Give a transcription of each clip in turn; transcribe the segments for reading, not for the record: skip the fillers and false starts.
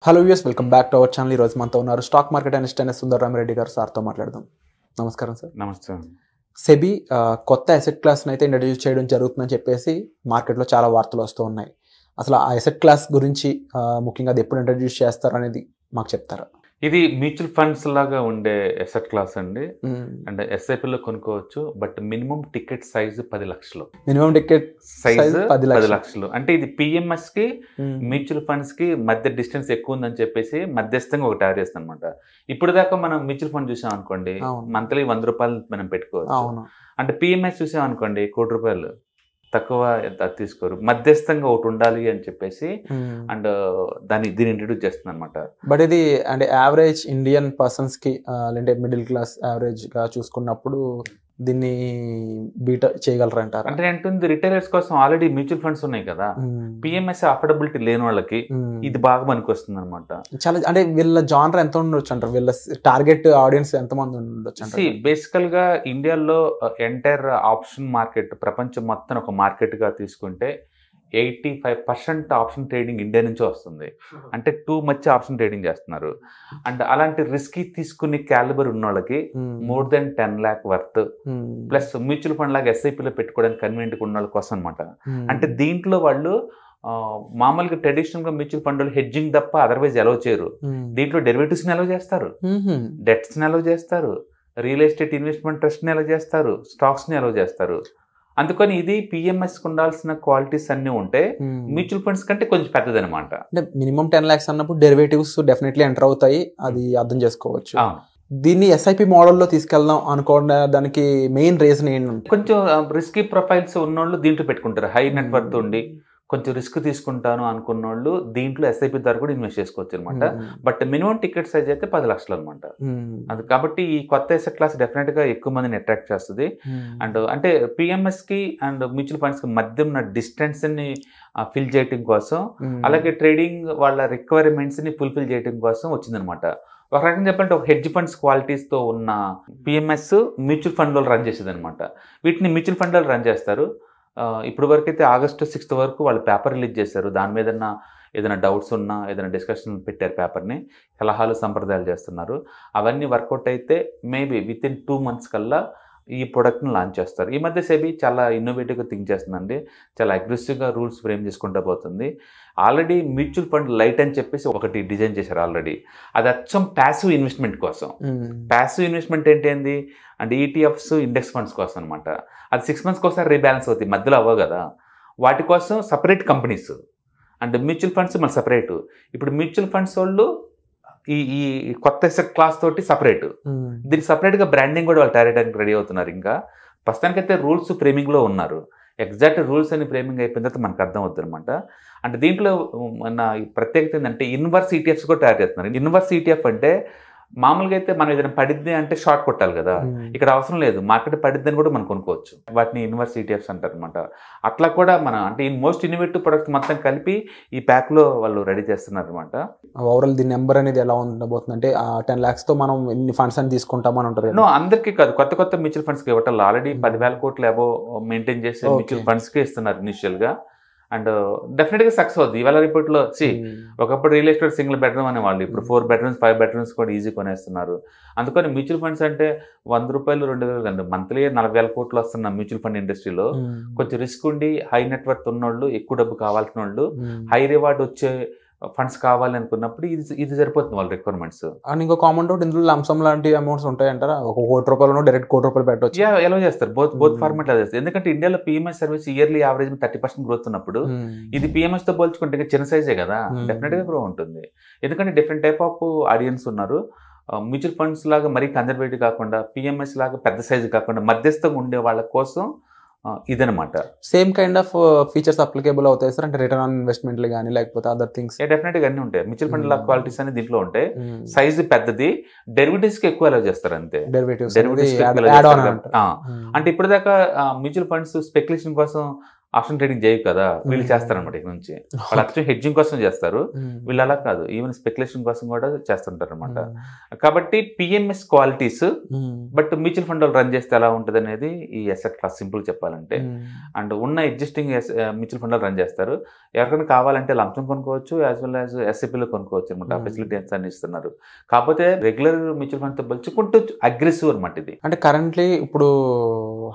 Hello viewers, welcome back to our channel. ఈ రోజు మనతో ఉన్నారు స్టాక్ మార్కెట్ అనలిస్ట్ అయిన సుందర్ రామిరెడ్డి గారు. సార్తో మాట్లాడదాం. నమస్కారం సార్. నమస్తే. సెబీ కొత్త అసెట్ క్లాస్ని అయితే ఇంట్రడ్యూస్ చేయడం జరుగుతుందని చెప్పేసి మార్కెట్లో చాలా వార్తలు వస్తూ ఉన్నాయి. అసలు ఆ అసెట్ క్లాస్ గురించి ముఖ్యంగా అది ఎప్పుడు ఇంట్రడ్యూస్ చేస్తారు అనేది మాకు చెప్తారా? ఇది మ్యూచువల్ ఫండ్స్ లాగా ఉండే అసెట్ క్లాస్ అండి. అంటే ఎస్ఐపిలో కొనుక్కోవచ్చు, బట్ మినిమం టికెట్ సైజ్ 10 లక్షలు. మినిమం టికెట్ సైజ్ 10 లక్షలు. అంటే ఇది పిఎంఎస్ కి మ్యూచువల్ ఫండ్స్ కి మధ్య డిస్టెన్స్ ఎక్కువ ఉందని చెప్పేసి మధ్యస్థంగా ఒకటి తయారు చేస్తుంది అనమాట. ఇప్పుడు దాకా మనం మ్యూచువల్ ఫండ్ చూసాం అనుకోండి, మంత్లీ 100 రూపాయలు మనం పెట్టుకోవచ్చు. అంటే పిఎంఎస్ చూసాం అనుకోండి, ₹1,00,00,000 తక్కువ తీసుకోరు. మధ్యస్థంగా ఒకటి ఉండాలి అని చెప్పేసి అండ్ దీన్ని ఇంట్రడ్యూస్ చేస్తుంది అనమాట. బట్ ఇది అంటే యావరేజ్ ఇండియన్ పర్సన్స్ కి అంటే మిడిల్ క్లాస్ యావరేజ్ గా చూసుకున్నప్పుడు దీన్ని బీట్ చేయగలరంటారు? అంటే ఏంటుంది, రిటైలర్స్ కోసం ఆల్రెడీ మ్యూచువల్ ఫండ్స్ ఉన్నాయి కదా, పిఎంఎస్ అఫోర్డబిలిటీ లేని వాళ్ళకి ఇది బాగా పనికి వస్తుంది అనమాట. చాలా అంటే వీళ్ళ జానర్ ఎంత ఉండొచ్చు అంటారు? వీళ్ళ టార్గెట్ ఆడియన్స్ ఎంత మంది ఉండొచ్చు అంటారు? బేసికల్ గా ఇండియాలో ఎంటైర్ ఆప్షన్ మార్కెట్ ప్రపంచం మొత్తం ఒక మార్కెట్ గా తీసుకుంటే 85% ఆప్షన్ ట్రేడింగ్ ఇండియా నుంచే వస్తుంది. అంటే టూ మచ్ ఆప్షన్ ట్రేడింగ్ చేస్తున్నారు. అండ్ అలాంటి రిస్క్ తీసుకునే క్యాలిబర్ ఉన్న వాళ్ళకి more than 10 lakh worth plus mutual fund లాగా ఎస్ఐపిలో పెట్టుకోవడానికి కన్వీనియంట్ ఉన్న వాళ్ళ కోసం అనమాట. అంటే దీంట్లో వాళ్ళు మామూలుగా ట్రెడిషనల్ గా మ్యూచువల్ ఫండ్ హెడ్జింగ్ తప్ప అదర్వైజ్ ఎలవ్ చేయరు. దీంట్లో డెరివేటివ్స్ ని ఎలవ్ చేస్తారు, డెట్స్ ని ఎలవ్ చేస్తారు, రియల్ ఎస్టేట్ ఇన్వెస్ట్మెంట్ ట్రస్ట్ ని ఎలవ్ చేస్తారు, స్టాక్స్ ని ఎలవ్ చేస్తారు. అందుకని ఇది పిఎంఎస్ ఉండాల్సిన క్వాలిటీస్ అన్ని ఉంటే మ్యూచువల్ ఫండ్స్ కంటే కొంచెం పెద్దది అనమాట. అంటే మినిమం 10 lakhs అన్నప్పుడు డెరివేటివ్స్ డెఫినెట్లీ ఎంటర్ అవుతాయి, అది అర్థం చేసుకోవచ్చు. దీన్ని ఎస్ఐపి మోడల్లో తీసుకెళ్దాం అనుకోవడం దానికి మెయిన్ రీజన్ ఏంటంటే కొంచెం రిస్కీ ప్రొఫైల్స్ ఉన్నోళ్ళు దీంట్లో పెట్టుకుంటారు. హై నెట్వర్త్ ఉండి కొంచెం రిస్క్ తీసుకుంటాను అనుకున్న వాళ్ళు దీంట్లో ఎస్ఐపి ద్వారా కూడా ఇన్వెస్ట్ చేసుకోవచ్చు అనమాట. బట్ మినిమం టికెట్ సైజ్ అయితే 10 లక్షలు అనమాట. అది కాబట్టి ఈ కొత్త ఎసెట్ క్లాస్ డెఫినెట్ గా ఎక్కువ మందిని అట్రాక్ట్ చేస్తుంది. అండ్ అంటే పిఎంఎస్ కి అండ్ మ్యూచువల్ ఫండ్స్ కి మధ్య ఉన్న డిస్టెన్స్ ని ఫిల్ చేయడం కోసం, అలాగే ట్రేడింగ్ వాళ్ళ రిక్వైర్మెంట్స్ ని ఫుల్ఫిల్ చేయడం కోసం వచ్చిందనమాట. ఒక రకంగా చెప్పాలంటే ఒక హెడ్జ్ ఫండ్స్ క్వాలిటీస్ తో ఉన్న పిఎంఎస్ మ్యూచువల్ ఫండ్ లో రన్ చేసేది అనమాట. వీటిని మ్యూచువల్ ఫండ్ లో రన్ చేస్తారు. ఇప్పుడు వరకు అయితే August 6th వరకు వాళ్ళు పేపర్ రిలీజ్ చేశారు. దాని మీద ఏదైనా డౌట్స్ ఉన్నా ఏదైనా డిస్కషన్ పెట్టారు, పేపర్ని సలహాలు సంప్రదాయాలు చేస్తున్నారు. అవన్నీ వర్కౌట్ అయితే మేబీ వితిన్ 2 months కల్లా ఈ ప్రోడక్ట్ని లాంచ్ చేస్తారు. ఈ మధ్య సెబీ చాలా ఇన్నోవేటివ్గా థింక్ చేస్తుందండి. చాలా అగ్రెసివ్గా రూల్స్ ఫ్రేమ్ చేసుకుంటూ పోతుంది. ఆల్రెడీ మ్యూచువల్ ఫండ్ లైట్ అని చెప్పేసి ఒకటి డిజైన్ చేశారు ఆల్రెడీ. అది అచ్చం ప్యాసివ్ ఇన్వెస్ట్మెంట్ కోసం. ప్యాసివ్ ఇన్వెస్ట్మెంట్ ఏంటి అంటే ఈటీఎఫ్స్ ఇండెక్స్ ఫండ్స్ కోసం అనమాట. అది 6 months ఒకసారి రీబ్యాలెన్స్ అవుతాయి, మధ్యలో అవ్వవు కదా. వాటి కోసం సపరేట్ కంపెనీస్ అంటే మ్యూచువల్ ఫండ్స్ మళ్ళీ సపరేట్. ఇప్పుడు మ్యూచువల్ ఫండ్స్ వాళ్ళు ఈ కొత్త ఎసెట్ క్లాస్ తోటి సపరేట్, దీనికి సపరేట్గా బ్రాండింగ్ కూడా వాళ్ళు తయారు చేయడానికి రెడీ అవుతున్నారు. ఇంకా ప్రస్తుతానికైతే రూల్స్ ఫ్రేమింగ్లో ఉన్నారు. ఎగ్జాక్ట్ రూల్స్ అని ఫ్రేమింగ్ అయిపోయిన తర్వాత మనకు అర్థం అవుతుంది అనమాట. అంటే దీంట్లో మన ప్రత్యేకత ఏంటంటే ఇన్వర్స్ ఈటీఎఫ్స్ కూడా తయారు చేస్తున్నారు. ఇన్వర్స్ ఈటీఎఫ్ అంటే మామూలుగా అయితే మనం ఏదైనా పడిద్ది అంటే షార్ట్ కొట్టాలి కదా, ఇక్కడ అవసరం లేదు. మార్కెట్ పడిద్ది అని కూడా మనం కొనుక్కోవచ్చు. వాటిని ఇన్వర్స్ ఈటీఎఫ్స్ అంటారు అనమాట. అట్లా కూడా మన అంటే మోస్ట్ ఇన్నోవేటివ్ ప్రొడక్ట్స్ మొత్తం కలిపి ఈ ప్యాక్ లో వాళ్ళు రెడీ చేస్తున్నారు అనమాట. ఓవరాల్ దీని నెంబర్ అనేది ఎలా ఉండబోతుంది అంటే 10 lakhs తో మనం ఎన్ని ఫండ్స్ అని తీసుకుంటామని ఉంటారు? అందరికీ కాదు, కొత్త మ్యూచువల్ ఫండ్స్ కి ఇవ్వటం ఆల్రెడీ 10,000 కోట్లు అబో మెయింటైన్ చేసే మ్యూచువల్ ఫండ్స్ కి ఇస్తున్నారు ఇనిషియల్ గా. అండ్ డెఫినెట్ గా సక్సెస్ అవుతుంది. ఇవాళ రిపోర్ట్ లో ఒకప్పుడు రియల్ ఎస్టేట్ సింగిల్ బెడ్రూమ్ అనే వాళ్ళు ఇప్పుడు 4 bedrooms 5 bedrooms కూడా ఈజీ కొనేస్తున్నారు. అందుకని మ్యూచువల్ ఫండ్స్ అంటే ₹100 2,000 కంటే మంత్లీ 40,000 కోట్లు వస్తున్న మ్యూచువల్ ఫండ్ ఇండస్ట్రీలో కొంచెం రిస్క్ ఉండి హై నెట్వర్త్ ఉన్నోళ్ళు, ఎక్కువ డబ్బు కావాల్సిన వాళ్ళు, హై రివార్డ్ వచ్చే ఫండ్స్ కావాలి అనుకున్నప్పుడు ఇది సరిపోతుంది వాళ్ళ రిక్వైర్మెంట్స్. అండ్ ఇంకో కామన్ డౌట్, ఇందులో లంసమ్ లాంటి అమౌంట్స్ ఉంటాయంటారా? ₹1,00,00,000 డైరెక్ట్ ₹1,00,00,000 పెట్టవచ్చు. ఎలా చేస్తారు, బోత్ ఫార్మాట్ ఎలా చేస్తారు. ఎందుకంటే ఇండియాలో PMS service yearly average 30% growth ఉన్నప్పుడు ఇది పిఎంఎస్ తో పోల్చుకుంటే చిన్న సైజే కదా, డెఫినెట్ గా గ్రో ఉంటుంది. ఎందుకంటే డిఫరెంట్ టైప్ ఆఫ్ ఆడియన్స్ ఉన్నారు. మ్యూచువల్ ఫండ్స్ లాగా మరీ కన్జర్వేటివ్ కాకుండా, పిఎంఎస్ లాగా పెద్ద సైజు కాకుండా మధ్యస్థంగా ఉండే వాళ్ళ కోసం ఇదనమాట. Same kind of features applicable అవుతాయి సార్? అంటే రిటర్న్ ఆన్ ఇన్వెస్ట్మెంట్లు కానీ లేకపోతే అదర్ థింగ్స్? డెఫినెట్ గా అన్ని ఉంటాయి. మ్యూచువల్ ఫండ్ లా క్వాలిటీస్ అని దీంట్లో ఉంటాయి. సైజ్ పెద్దది, డెరివేటివ్స్ కి ఎక్కువ అలౌ చేస్తారు అంతే. అంటే ఇప్పుడు దాకా మ్యూచువల్ ఫండ్స్ స్పెక్యులేషన్ కోసం ఆప్షన్ ట్రేడింగ్ చేయవు కదా, వీళ్ళు చేస్తారనమాట ఇక నుంచి. వాళ్ళు యాక్చువల్ హెడ్జింగ్ కోసం చేస్తారు, వీళ్ళు అలా కాదు, ఈవెన్ స్పెక్యులేషన్ కోసం కూడా చేస్తుంటారు అనమాట. కాబట్టి PMS qualities, but mutual fund run చేస్తే ఎలా ఉంటుంది అనేది ఈ ఎసెట్ క్లాస్ సింపుల్ చెప్పాలంటే. అండ్ ఉన్న ఎగ్జిస్టింగ్ మ్యూచువల్ ఫండ్ రన్ చేస్తారు. ఎవరికైనా కావాలంటే లంచం కొనుక్కోవచ్చు, యాజ్ వెల్ యాజ్ ఎస్ఐపీలో కొనుక్కోవచ్చు అనమాట. ఫెసిలిటీస్ అన్ని ఇస్తున్నారు. కాకపోతే రెగ్యులర్ మ్యూచువల్ ఫండ్ తో పోల్చుకుంటూ అగ్రెసివ్ అనమాట ఇది. అంటే కరెంట్లీ ఇప్పుడు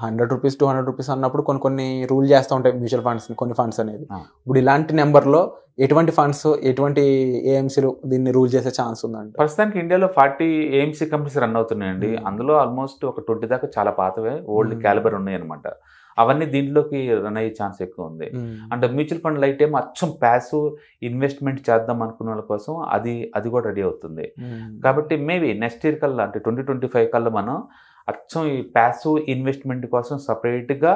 100 రూపీస్ 200 రూపీస్ అన్నప్పుడు కొన్ని రూల్ చేస్తూ ఉంటాయి మ్యూచువల్ ఫండ్స్, కొన్ని ఫండ్స్ అనేది. ఇప్పుడు ఇలాంటి నెంబర్లో ఎటువంటి ఫండ్స్, ఎటువంటి ఏఎంసీలు దీన్ని రూల్ చేసే ఛాన్స్ ఉందండి? ప్రస్తుతానికి ఇండియాలో 40 ఏఎంసీ కంపెనీస్ రన్ అవుతున్నాయండి. అందులో ఆల్మోస్ట్ ఒక 20 దాకా చాలా పాతవే, ఓల్డ్ క్యాలిబర్ ఉన్నాయి అనమాట. అవన్నీ దీంట్లోకి రన్ అయ్యే ఛాన్స్ ఎక్కువ ఉంది. అంటే మ్యూచువల్ ఫండ్ లైట్ ఏమో అచ్చం ప్యాసివ్ ఇన్వెస్ట్మెంట్ చేద్దాం అనుకున్న వాళ్ళ కోసం అది కూడా రెడీ అవుతుంది. కాబట్టి మేబీ నెక్స్ట్ ఇయర్ కల్లా, అంటే 2025 కల్లా మనం అచ్చం ఈ ప్యాసివ్ ఇన్వెస్ట్మెంట్ కోసం సపరేట్గా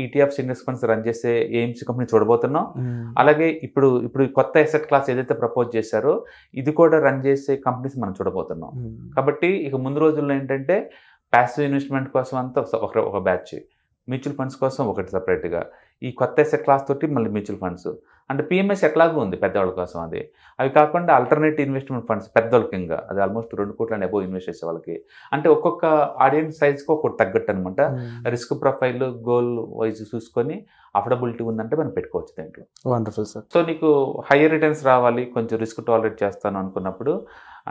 ఈటీఎఫ్స్ ఇండెక్స్ ఫండ్స్ రన్ చేసే ఏఎంసీ కంపెనీ చూడబోతున్నాం. అలాగే ఇప్పుడు కొత్త ఎసెట్ క్లాస్ ఏదైతే ప్రపోజ్ చేశారో ఇది కూడా రన్ చేసే కంపెనీస్ మనం చూడబోతున్నాం. కాబట్టి ఇక ముందు రోజుల్లో ఏంటంటే ప్యాసివ్ ఇన్వెస్ట్మెంట్ కోసం అంతా ఒక బ్యాచ్, మ్యూచువల్ ఫండ్స్ కోసం ఒకటి సపరేట్గా, ఈ కొత్త ఎసెట్ క్లాస్ తోటి మళ్ళీ మ్యూచువల్ ఫండ్స్. అంటే పిఎంఎస్ ఎట్లాగూ ఉంది పెద్దవాళ్ళ కోసం, అది. అవి కాకుండా ఆల్టర్నేటివ్ ఇన్వెస్ట్మెంట్ ఫండ్స్ పెద్దవాళ్ళకి, ఇంకా అది ఆల్మోస్ట్ 2 కోట్ల అబోవ్ ఇన్వెస్ట్ చేసే వాళ్ళకి. అంటే ఒక్కొక్క ఆడియన్స్ సైజ్కి ఒక్కొక్కటి తగ్గట్టు అనమాట. రిస్క్ ప్రొఫైల్, గోల్ వైజ్ చూసుకొని అఫోర్డబిలిటీ ఉందంటే మనం పెట్టుకోవచ్చు దీంట్లో. Wonderful sir. సో నీకు హైయర్ రిటర్న్స్ రావాలి, కొంచెం రిస్క్ టాలరేట్ చేస్తాను అనుకున్నప్పుడు,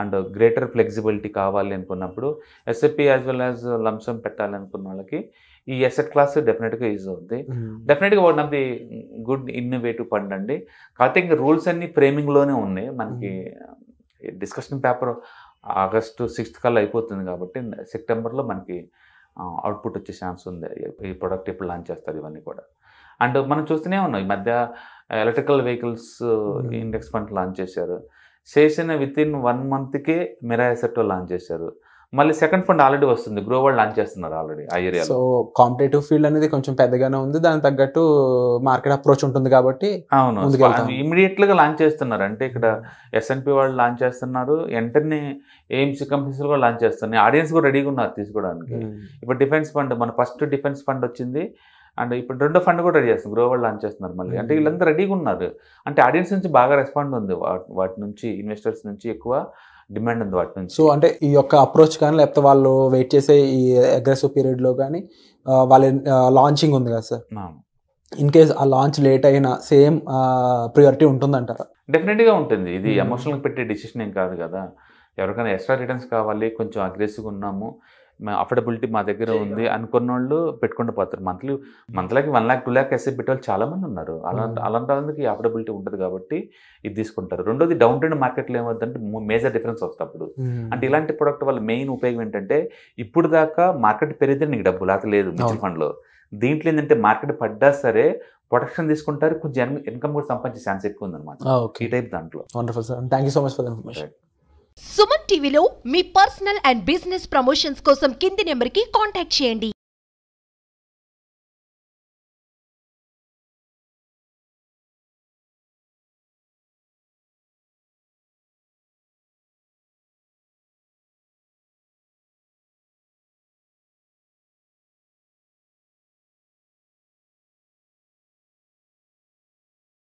అండ్ గ్రేటర్ ఫ్లెక్సిబిలిటీ కావాలి అనుకున్నప్పుడు, SIP as well as lump sum పెట్టాలి అనుకున్న వాళ్ళకి ఈ ఎసెట్ క్లాస్ డెఫినెట్గా యూజ్ అవుతుంది. డెఫినెట్గా one of the good innovative fund అండి. కాకపోతే ఇంకా రూల్స్ అన్ని ఫ్రేమింగ్లోనే ఉన్నాయి. మనకి డిస్కషన్ పేపర్ ఆగస్టు 6th కల్లా అయిపోతుంది కాబట్టి సెప్టెంబర్లో మనకి అవుట్పుట్ వచ్చే ఛాన్స్ ఉంది. ఈ ప్రోడక్ట్ ఎప్పుడు లాంచ్ చేస్తారు ఇవన్నీ కూడా. అండ్ మనం చూస్తూనే ఉన్నాం, ఈ మధ్య electrical vehicles index fund launch చేశారు. చేసిన వితిన్ 1 monthకే మిరా ఎసెట్ లాంచ్ చేశారు. మళ్ళీ సెకండ్ ఫండ్ ఆల్రెడీ వస్తుంది, గ్రో వరల్డ్ లాంచ్ చేస్తున్నారు ఆల్రెడీ ఆ ఏరియాలో. సో కాంపిటేటివ్ ఫీల్డ్ అనేది కొంచెం పెద్దగానే ఉంది, దానికి తగ్గట్టు మార్కెట్ అప్రోచ్ ఉంటుంది కాబట్టి. అవును, ఇమీడియట్గా లాంచ్ చేస్తున్నారు. అంటే ఇక్కడ ఎస్ఎన్పి వాళ్ళు లాంచ్ చేస్తున్నారు, వెంటనే ఏఎంసీ కంపెనీస్ కూడా లాంచ్ చేస్తున్నాయి. ఆడియన్స్ కూడా రెడీగా ఉన్నారు తీసుకోవడానికి. ఇప్పుడు డిఫెన్స్ ఫండ్, మన ఫస్ట్ డిఫెన్స్ ఫండ్ వచ్చింది, అండ్ ఇప్పుడు 2వ ఫండ్ కూడా రెడీ చేస్తుంది, గ్రో వరల్డ్ లాంచ్ చేస్తున్నారు మళ్ళీ. అంటే వీళ్ళంతా రెడీగా ఉన్నారు. అంటే ఆడియన్స్ నుంచి బాగా రెస్పాండ్ ఉంది, వాటి నుంచి ఇన్వెస్టర్స్ నుంచి ఎక్కువ డిమాండ్ ఉంది వాటి నుంచి. సో అంటే ఈ యొక్క అప్రోచ్ కానీ, లేకపోతే వాళ్ళు వెయిట్ చేసే ఈ అగ్రెసివ్ పీరియడ్లో కానీ వాళ్ళ లాంచింగ్ ఉంది కదా సార్, ఇన్ కేస్ ఆ లాంచ్ లేట్ అయినా సేమ్ ప్రియారిటీ ఉంటుందంటారా? డెఫినెట్గా ఉంటుంది. ఇది ఎమోషనల్గా పెట్టే డిసిషన్ ఏం కాదు కదా. ఎవరికైనా ఎక్స్ట్రా రిటర్న్స్ కావాలి, కొంచెం అగ్రెసివ్గా ఉన్నాము, అఫోర్డబిలిటీ మా దగ్గర ఉంది అనుకున్న వాళ్ళు పెట్టుకుంటూ పోతారు. మంత్లీకి 1 lakh 2 lakh ఎస్ఐ పెట్టేవాళ్ళు చాలా మంది ఉన్నారు. అలాంటి వాళ్ళకి అఫోర్డబిలిటీ ఉంటుంది కాబట్టి ఇది తీసుకుంటారు. రెండోది డౌన్ ట్రెండ్ మార్కెట్లో ఏమవుతుందంటే మేజర్ డిఫరెన్స్ వస్తుంది అప్పుడు. అంటే ఇలాంటి ప్రొడక్ట్ వల్ల మెయిన్ ఉపయోగం ఏంటంటే, ఇప్పుడు దాకా మార్కెట్ పెరిగితే నీకు డబ్బు లేక లేదు మ్యూచువల్ ఫండ్లో. దీంట్లో ఏంటంటే మార్కెట్ పడ్డా సరే ప్రొటెక్షన్ తీసుకుంటారు, కొంచెం ఇన్కమ్ కూడా సంపాదించే ఛాన్స్ ఎక్కువ ఉందన్నమాట ఈ టైప్ దాంట్లో. Wonderful sir, thank you so much for the information. Suman టీవీలో మీ పర్సనల్ అండ్ బిజినెస్ ప్రమోషన్స్ కోసం కింది నెంబర్కి కాంటాక్ట్ చేయండి.